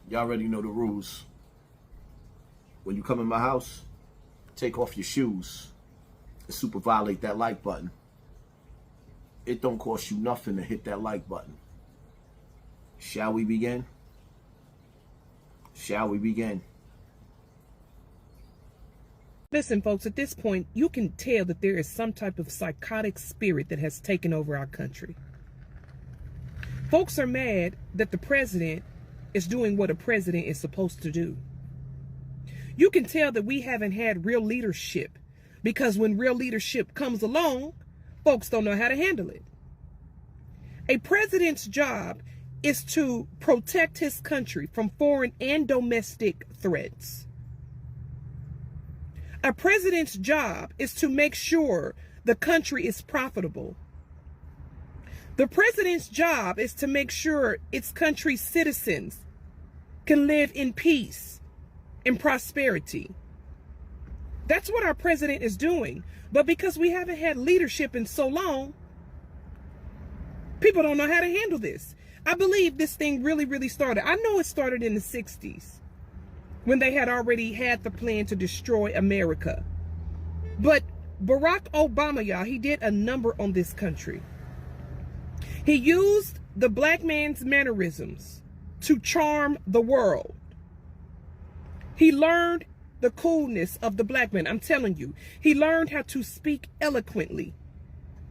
Y'all already know the rules. When you come in my house, take off your shoes and super violate that like button. It don't cost you nothing to hit that like button. Shall we begin? Shall we begin? Listen, folks, at this point, you can tell that there is some type of psychotic spirit that has taken over our country. Folks are mad that the president is doing what a president is supposed to do. You can tell that we haven't had real leadership because when real leadership comes along, folks don't know how to handle it. A president's job is to protect his country from foreign and domestic threats. A president's job is to make sure the country is profitable. The president's job is to make sure its country's citizens can live in peace and prosperity. That's what our president is doing. But because we haven't had leadership in so long, people don't know how to handle this. I believe this thing really started. I know it started in the 60s when they had already had the plan to destroy America. But Barack Obama, y'all, he did a number on this country. He used the black man's mannerisms to charm the world. He learned the coolness of the black man. I'm telling you, he learned how to speak eloquently.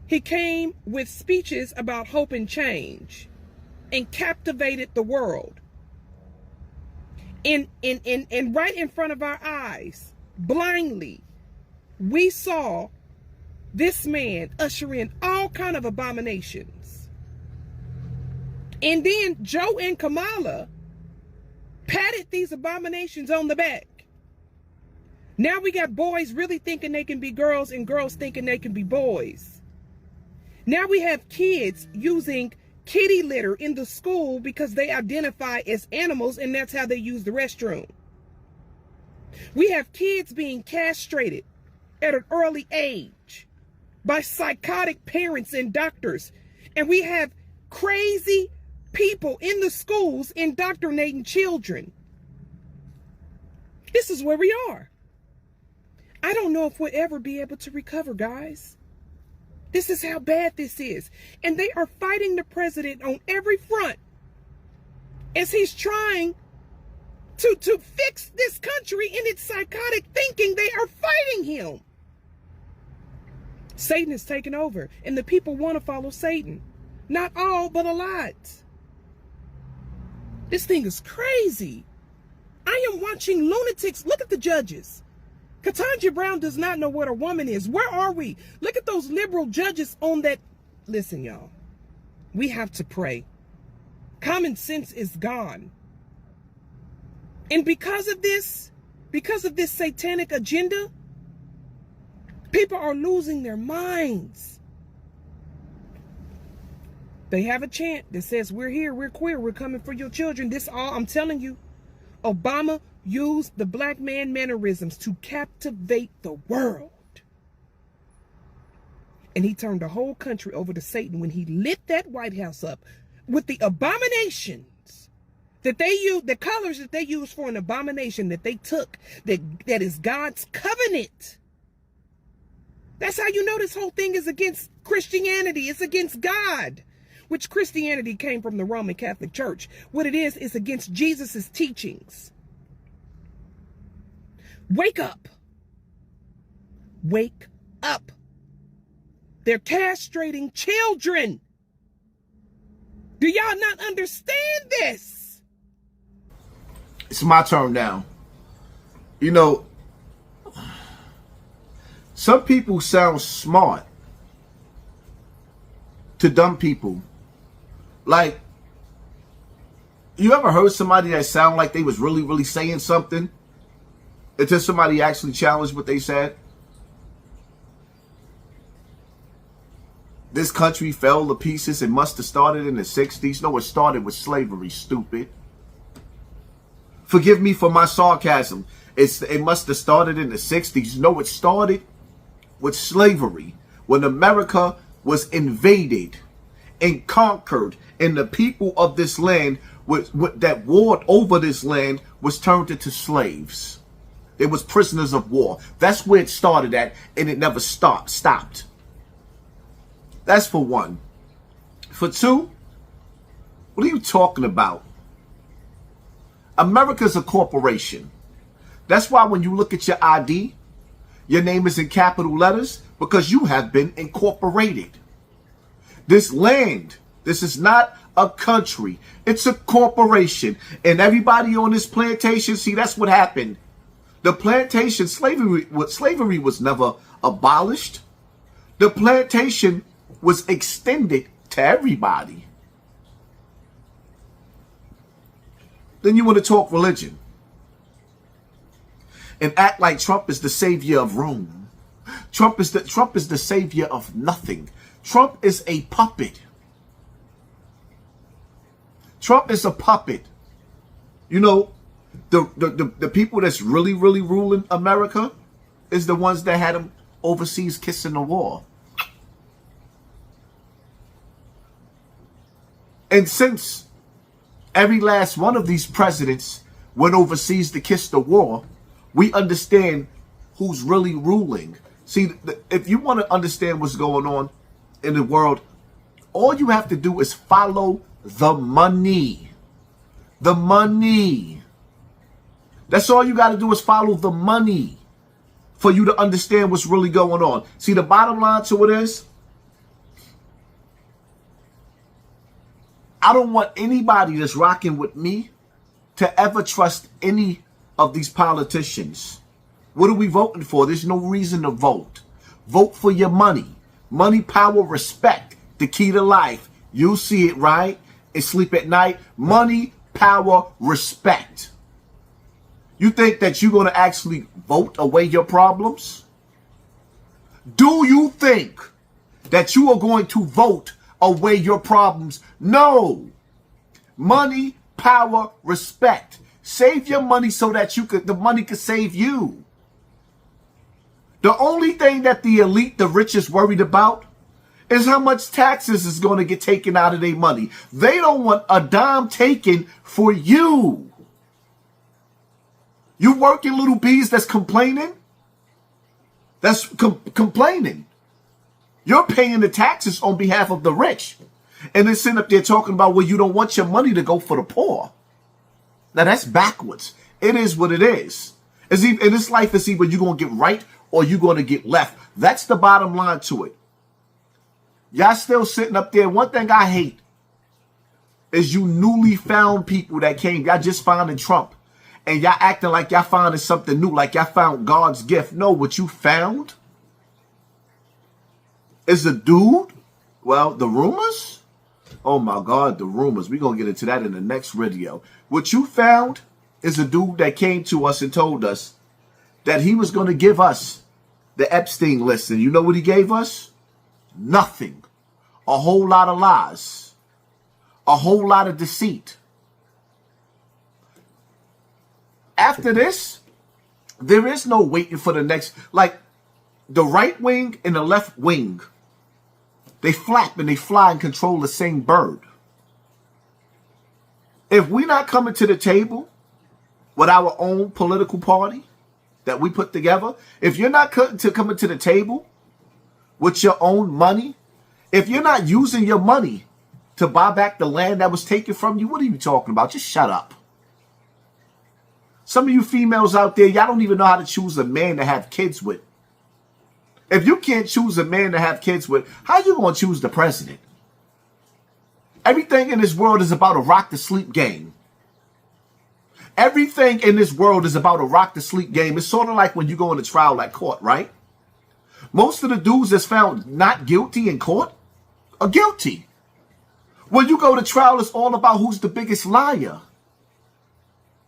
He came with speeches about hope and change and captivated the world. And right in front of our eyes, blindly, we saw this man usher in all kind of abominations. And then Joe and Kamala patted these abominations on the back. Now we got boys really thinking they can be girls and girls thinking they can be boys. Now we have kids using kitty litter in the school because they identify as animals and that's how they use the restroom. We have kids being castrated at an early age by psychotic parents and doctors. And we have crazy people in the schools indoctrinating children. This is where we are. I don't know if we'll ever be able to recover, guys. This is how bad this is. And they are fighting the president on every front as he's trying to fix this country in its psychotic thinking. They are fighting him. Satan is taking over, and the people want to follow Satan. Not all, but a lot. This thing is crazy. I am watching lunatics. Look at the judges. Ketanji Brown does not know what a woman is. Where are we? Look at those liberal judges on that. Listen, y'all. We have to pray. Common sense is gone. And because of this satanic agenda, people are losing their minds. They have a chant that says, we're here, we're queer, we're coming for your children. This all, I'm telling you, Obama used the black man mannerisms to captivate the world. And he turned the whole country over to Satan when he lit that White House up with the abominations that they used, the colors that they used for an abomination that they took, that is God's covenant. That's how you know this whole thing is against Christianity. It's against God, which Christianity came from the Roman Catholic Church. What it is against Jesus's teachings. Wake up. Wake up. They're castrating children. Do y'all not understand this? It's my turn now. You know, some people sound smart to dumb people. Like, you ever heard somebody that sound like they was really saying something until somebody actually challenged what they said? This country fell to pieces. It must have started in the 60s. No, it started with slavery, stupid. Forgive me for my sarcasm. It must have started in the 60s. No, it started with slavery when America was invaded and conquered, and the people of this land that warred over this land was turned into slaves. It was prisoners of war. That's where it started at, and it never stopped. That's for one. For two, what are you talking about? America's a corporation. That's why when you look at your ID, your name is in capital letters, because you have been incorporated. This land, this is not a country. It's a corporation. And everybody on this plantation, see, that's what happened. The plantation, slavery was never abolished. The plantation was extended to everybody. Then you want to talk religion and act like Trump is the savior of Rome. Trump is the savior of nothing. Trump is a puppet. Trump is a puppet. You know, the people that's really ruling America is the ones that had him overseas kissing the wall. And since every last one of these presidents went overseas to kiss the wall, we understand who's really ruling. See, if you want to understand what's going on in the world, all you have to do is follow the money. The money. That's all you got to do is follow the money for you to understand what's really going on. See, the bottom line to it is, I don't want anybody that's rocking with me to ever trust any of these politicians. What are we voting for? There's no reason to vote. Vote for your money. Money, power, respect. The key to life. You see it, right? And sleep at night. Money, power, respect. You think that you're going to actually vote away your problems? Do you think that you are going to vote away your problems? No. Money, power, respect. Save your money so that the money could save you. The only thing that the elite, the rich, is worried about is how much taxes is going to get taken out of their money. They don't want a dime taken for you. You working little bees that's complaining? That's complaining. You're paying the taxes on behalf of the rich. And then sitting up there talking about, well, you don't want your money to go for the poor. Now, that's backwards. It is what it is. In this life, it's either you're going to get right or you're going to get left. That's the bottom line to it. Y'all still sitting up there. One thing I hate is you newly found people that came. Y'all just finding Trump. And y'all acting like y'all finding something new, like y'all found God's gift. No, what you found is a dude. Well, the rumors. Oh my God, the rumors. We're going to get into that in the next video. What you found is a dude that came to us and told us that he was going to give us the Epstein list. And you know what he gave us? Nothing. A whole lot of lies. A whole lot of deceit. After this, there is no waiting for the next. Like the right wing and the left wing, they flap and they fly and control the same bird. If we're not coming to the table with our own political party that we put together, if you're not coming to the table with your own money, if you're not using your money to buy back the land that was taken from you, what are you talking about? Just shut up. Some of you females out there, y'all don't even know how to choose a man to have kids with. If you can't choose a man to have kids with, how you going to choose the president? Everything in this world is about a rock to sleep game. Everything in this world is about a rock to sleep game. It's sort of like when you go into trial at court, right? Most of the dudes that's found not guilty in court are guilty. When you go to trial, it's all about who's the biggest liar.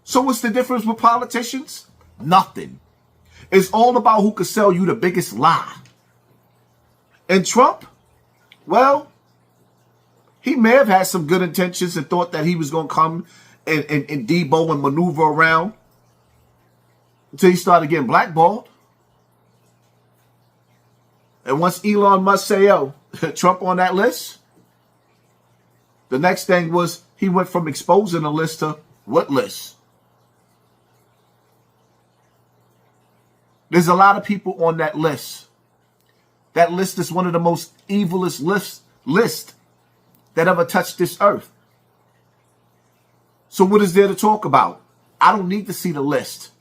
So what's the difference with politicians? Nothing. It's all about who could sell you the biggest lie. And Trump, well, he may have had some good intentions and thought that he was going to come and debo and maneuver around until he started getting blackballed. And once Elon Musk say, yo, Trump on that list, The next thing was he went from exposing a list to what list? There's a lot of people on that list. That list is one of the most evilest lists that ever touched this earth. So what is there to talk about? I don't need to see the list.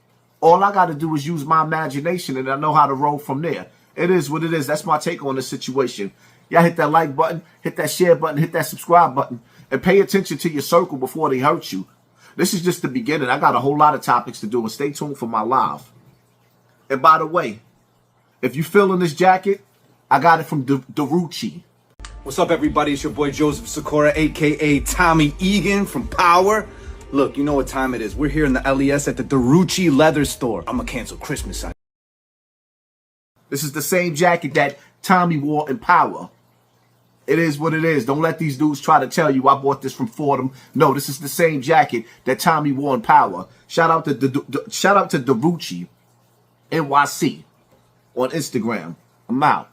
All I got to do is use my imagination, and I know how to roll from there. It is what it is. That's my take on the situation. Y'all hit that like button, hit that share button, hit that subscribe button, and pay attention to your circle before they hurt you. This is just the beginning. I got a whole lot of topics to do, and stay tuned for my live. And by the way, if you feeling this jacket, I got it from Darucci. What's up, everybody? It's your boy Joseph Sikora, a.k.a. Tommy Egan from Power. Look, you know what time it is. We're here in the LES at the Darucci leather store. I'm going to cancel Christmas. This is the same jacket that Tommy wore in Power. It is what it is. Don't let these dudes try to tell you I bought this from Fordham. No, this is the same jacket that Tommy wore in Power. Shout out to Darucci NYC on Instagram. I'm out.